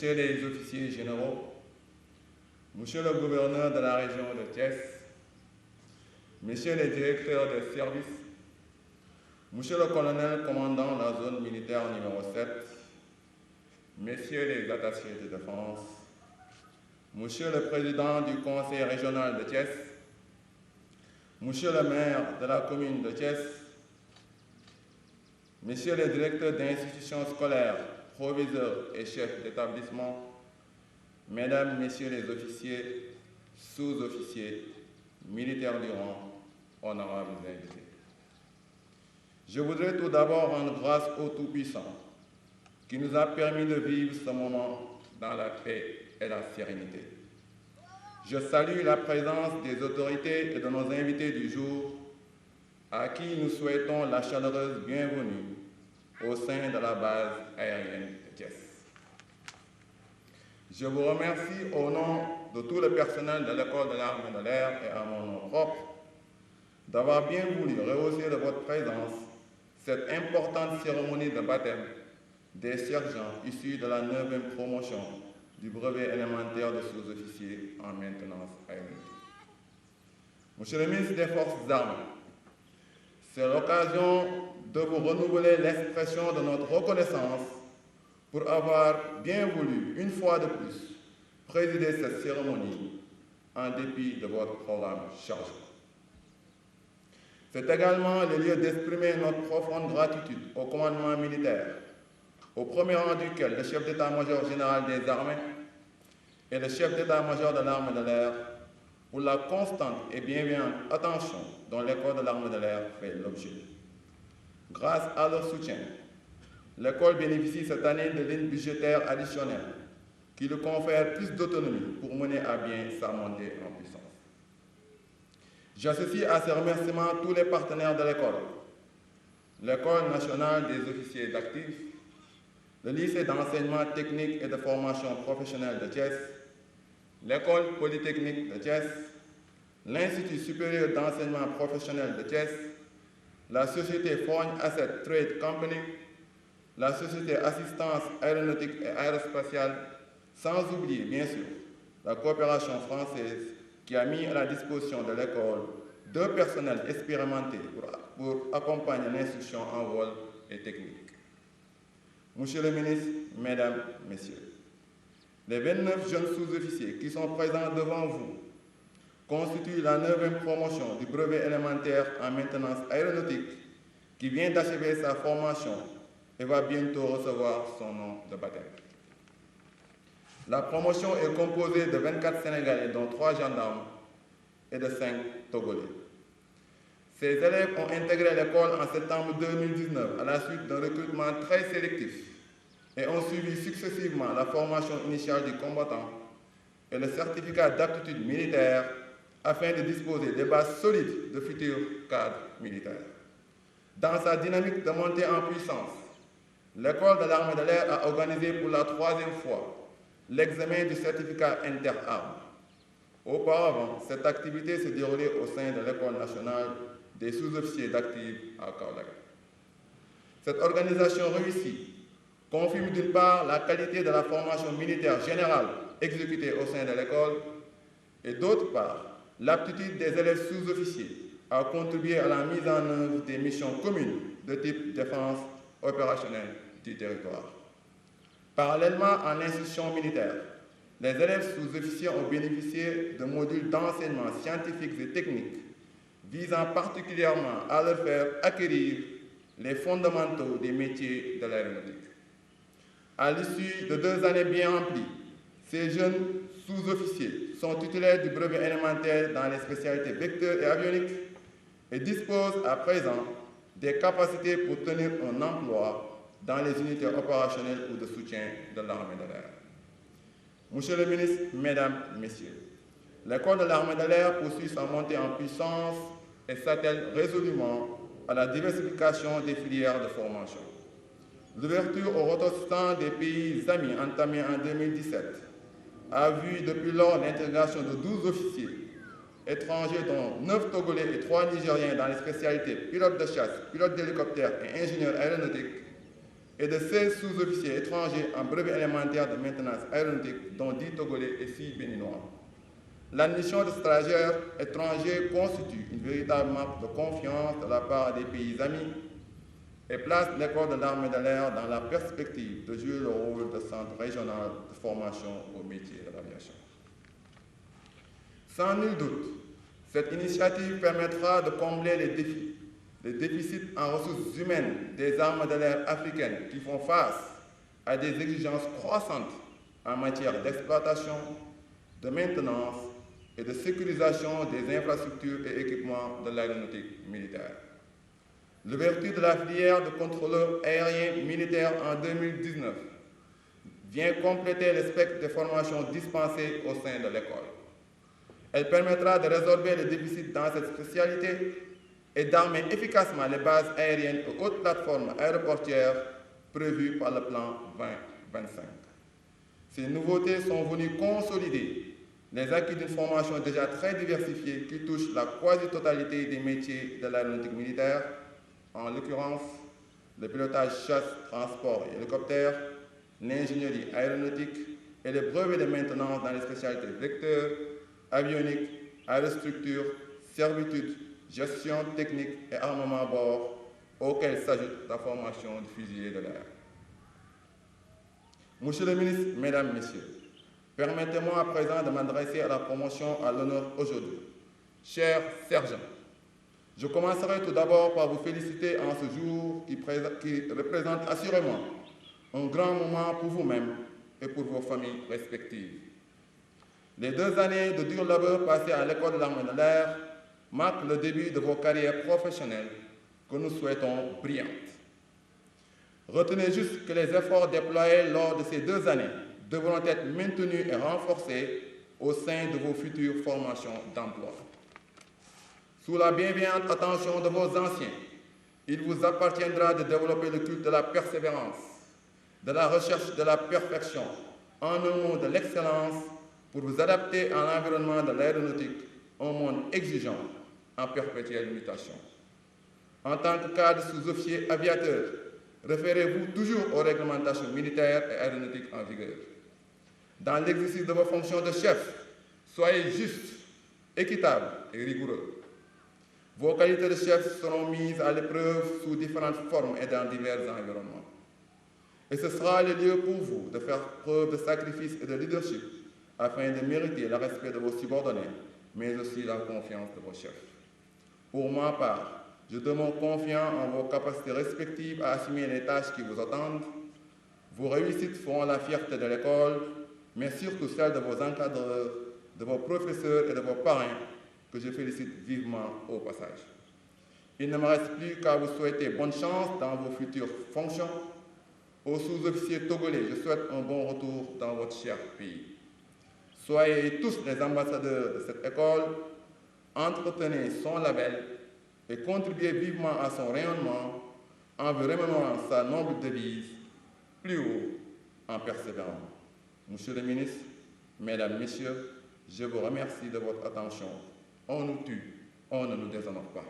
Messieurs les officiers généraux, Monsieur le gouverneur de la région de Thiès, Messieurs les directeurs des services, Monsieur le colonel commandant la zone militaire numéro 7, Messieurs les attachés de défense, Monsieur le président du conseil régional de Thiès, Monsieur le maire de la commune de Thiès, Messieurs les directeurs d'institutions scolaires, proviseurs et chefs d'établissement, Mesdames, Messieurs les officiers, sous-officiers, militaires du rang, honorables invités. Je voudrais tout d'abord rendre grâce au Tout-Puissant qui nous a permis de vivre ce moment dans la paix et la sérénité. Je salue la présence des autorités et de nos invités du jour à qui nous souhaitons la chaleureuse bienvenue au sein de la base aérienne de Thiès. Je vous remercie au nom de tout le personnel de l'École de l'armée de l'air et à mon nom propre d'avoir bien voulu rehausser de votre présence cette importante cérémonie de baptême des sergents issus de la 9e promotion du brevet élémentaire de sous-officier en maintenance aéronautique. Monsieur le ministre des Forces armées, c'est l'occasion de vous renouveler l'expression de notre reconnaissance pour avoir bien voulu, une fois de plus, présider cette cérémonie en dépit de votre programme chargé. C'est également le lieu d'exprimer notre profonde gratitude au commandement militaire, au premier rang duquel le chef d'état-major général des armées et le chef d'état-major de l'armée de l'air pour la constante et bienveillante attention dont l'école de l'armée de l'air fait l'objet. Grâce à leur soutien, l'école bénéficie cette année de lignes budgétaires additionnelles qui lui confèrent plus d'autonomie pour mener à bien sa montée en puissance. J'associe à ces remerciements tous les partenaires de l'École nationale des officiers d'actifs, le lycée d'enseignement technique et de formation professionnelle de Thiès, l'École polytechnique de Thiès, l'Institut supérieur d'enseignement professionnel de Thiès, la société Foreign Asset Trade Company, la société Assistance aéronautique et aérospatiale, sans oublier, bien sûr, la coopération française qui a mis à la disposition de l'école 2 personnels expérimentés pour accompagner l'instruction en vol et technique. Monsieur le ministre, Mesdames, Messieurs, les 29 jeunes sous-officiers qui sont présents devant vous constituent la 9e promotion du brevet élémentaire en maintenance aéronautique qui vient d'achever sa formation et va bientôt recevoir son nom de baptême. La promotion est composée de 24 Sénégalais, dont 3 gendarmes et de 5 Togolais. Ces élèves ont intégré l'école en septembre 2019 à la suite d'un recrutement très sélectif et ont suivi successivement la formation initiale du combattant et le certificat d'aptitude militaire afin de disposer des bases solides de futurs cadres militaires. Dans sa dynamique de montée en puissance, l'école de l'armée de l'air a organisé pour la 3e fois l'examen du certificat interarmes. Auparavant, cette activité se déroulait au sein de l'École nationale des sous-officiers d'actifs à Kaolack. Cette organisation réussie confirme d'une part la qualité de la formation militaire générale exécutée au sein de l'école et d'autre part l'aptitude des élèves sous-officiers à contribuer à la mise en œuvre des missions communes de type défense opérationnelle du territoire. Parallèlement en institution militaire, les élèves sous-officiers ont bénéficié de modules d'enseignement scientifiques et techniques visant particulièrement à leur faire acquérir les fondamentaux des métiers de l'aéronautique. À l'issue de 2 années bien remplies, ces jeunes sous-officiers sont titulaires du brevet élémentaire dans les spécialités vecteurs et avioniques et disposent à présent des capacités pour tenir un emploi dans les unités opérationnelles ou de soutien de l'armée de l'air. Monsieur le ministre, Mesdames, Messieurs, l'école de l'armée de l'air poursuit sa montée en puissance et s'attelle résolument à la diversification des filières de formation. L'ouverture aux ressortissants des pays amis entamée en 2017 a vu depuis lors l'intégration de 12 officiers étrangers dont 9 Togolais et 3 Nigériens dans les spécialités pilote de chasse, pilote d'hélicoptère et ingénieur aéronautique, et de 16 sous-officiers étrangers en brevet élémentaire de maintenance aéronautique, dont 10 Togolais et 6 Béninois. L'admission de stagiaires étrangers constitue une véritable marque de confiance de la part des pays amis et place l'école de l'armée de l'air dans la perspective de jouer le rôle de centre régional de formation au métier de l'aviation. Sans nul doute, cette initiative permettra de combler les déficits en ressources humaines des armes de l'air africaines qui font face à des exigences croissantes en matière d'exploitation, de maintenance et de sécurisation des infrastructures et équipements de l'aéronautique militaire. L'ouverture de la filière de contrôleurs aériens militaires en 2019 vient compléter le spectre des formations dispensées au sein de l'école. Elle permettra de résorber les déficits dans cette spécialité et d'armer efficacement les bases aériennes et autres plateformes aéroportières prévues par le plan 2025. Ces nouveautés sont venues consolider les acquis d'une formation déjà très diversifiée qui touche la quasi-totalité des métiers de l'aéronautique militaire, en l'occurrence le pilotage chasse, transport et hélicoptère, l'ingénierie aéronautique et les brevets de maintenance dans les spécialités vecteurs, avionique, aérostructure, servitude, gestion technique et armement à bord, auxquels s'ajoute la formation de fusiliers de l'air. Monsieur le ministre, Mesdames, Messieurs, permettez-moi à présent de m'adresser à la promotion à l'honneur aujourd'hui. Chers sergents, je commencerai tout d'abord par vous féliciter en ce jour qui représente assurément un grand moment pour vous-même et pour vos familles respectives. Les 2 années de dur labeur passées à l'école de l'armée de l'air marquent le début de vos carrières professionnelles que nous souhaitons brillantes. Retenez juste que les efforts déployés lors de ces 2 années devront être maintenus et renforcés au sein de vos futures formations d'emploi. Sous la bienveillante attention de vos anciens, il vous appartiendra de développer le culte de la persévérance, de la recherche de la perfection, en un mot de l'excellence, pour vous adapter à l'environnement de l'aéronautique, un monde exigeant en perpétuelle mutation. En tant que cadre sous-officier aviateur, référez-vous toujours aux réglementations militaires et aéronautiques en vigueur. Dans l'exercice de vos fonctions de chef, soyez juste, équitable et rigoureux. Vos qualités de chef seront mises à l'épreuve sous différentes formes et dans divers environnements. Et ce sera le lieu pour vous de faire preuve de sacrifice et de leadership afin de mériter le respect de vos subordonnés, mais aussi la confiance de vos chefs. Pour ma part, je demeure confiant en vos capacités respectives à assumer les tâches qui vous attendent. Vos réussites feront la fierté de l'école, mais surtout celle de vos encadreurs, de vos professeurs et de vos parrains, que je félicite vivement au passage. Il ne me reste plus qu'à vous souhaiter bonne chance dans vos futures fonctions. Aux sous-officiers togolais, je souhaite un bon retour dans votre cher pays. Soyez tous les ambassadeurs de cette école, entretenez son label et contribuez vivement à son rayonnement en vous remémorant sa noble devise, plus haut en persévérant. Monsieur le ministre, Mesdames, Messieurs, je vous remercie de votre attention. On nous tue, on ne nous déshonore pas.